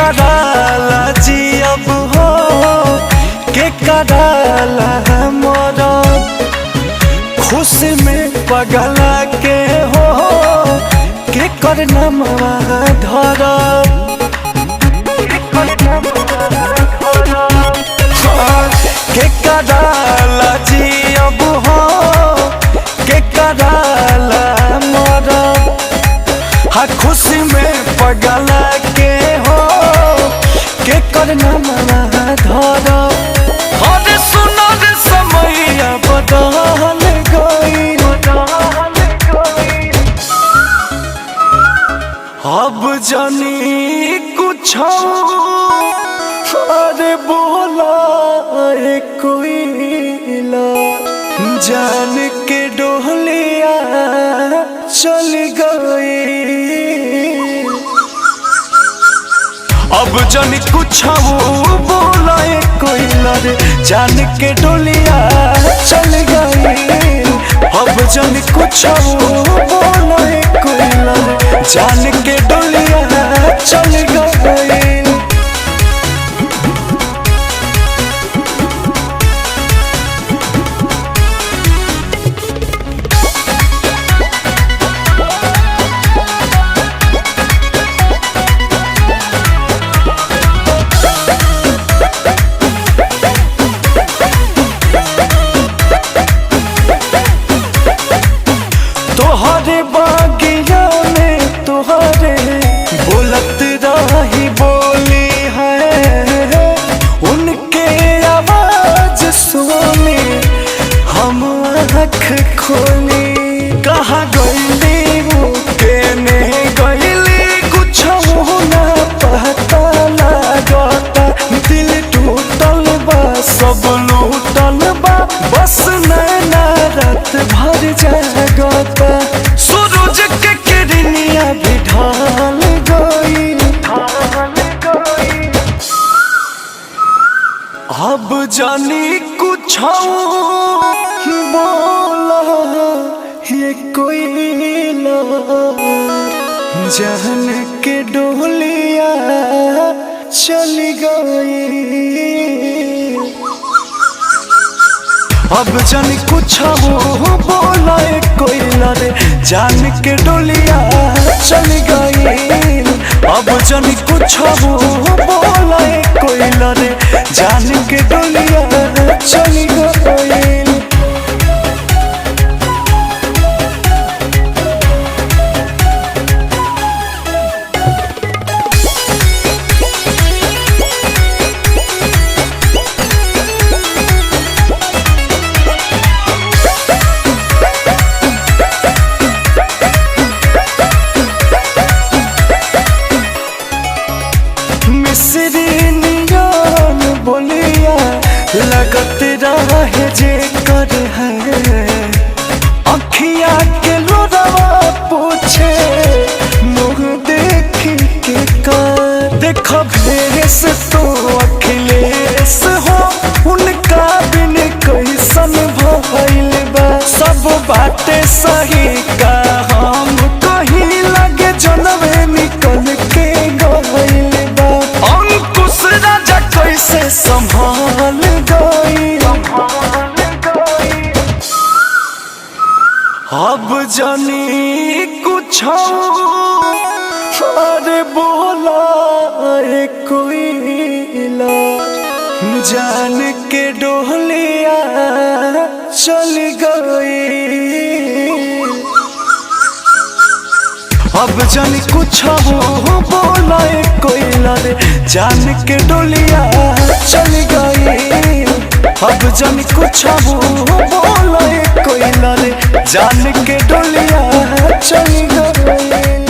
कराला जी अब हो के कराला मोरा खुशी में पगला के हो के करना धरा के कराला जी अब हो के कराला मोरा हाँ खुशी में पगला के हो के करना धरा अरे सुनो रे समैया बदल गई अब जानी कुछ अरे बोला कोई जान के डोलिया चल गई अब जान कुछ बोला कोई रे जान के डोलिया चल गई अब जान कुछ बोला कोई रे जान के डोलिया चल गई तोहरे बागिया में तोहरे बोलत रही बोली है उनके आवाज सुनी हम आँख खोली कहाँ गईली वो केने गईली कुछ ना पता लागता दिल टूटल बा सब लूटल बा बस नैना रात भर जागता सूरज के किरनिया भी ढल गई अब जानी कुछ बोला ये कोई जान के डोलिया चल गई अब जानी कुछ बोला कोई रे जान के डोलिया चल गई अब जानी कुछ बोला कोई रे जान के डोलिया चल गई बोलिया लगत रहे जे कर है अखिया के लोरवा पूछे मुँह देखी के कर देख भेस तो अखिलेश हो उनका बिन कैसन भइल बा सब बातें सही का हम कहीं लगे जनवे निकल के गइल बा अंकुश राजा कैसे संभाल गई अब जानी कुछ अरे बोला कोई जान के डोलिया चल गई अब जानी कुछ बोला कोई रे जान के डोलिया चल गई अब जानी कुछ बोला कोई रे जान के डोलिया चल गई।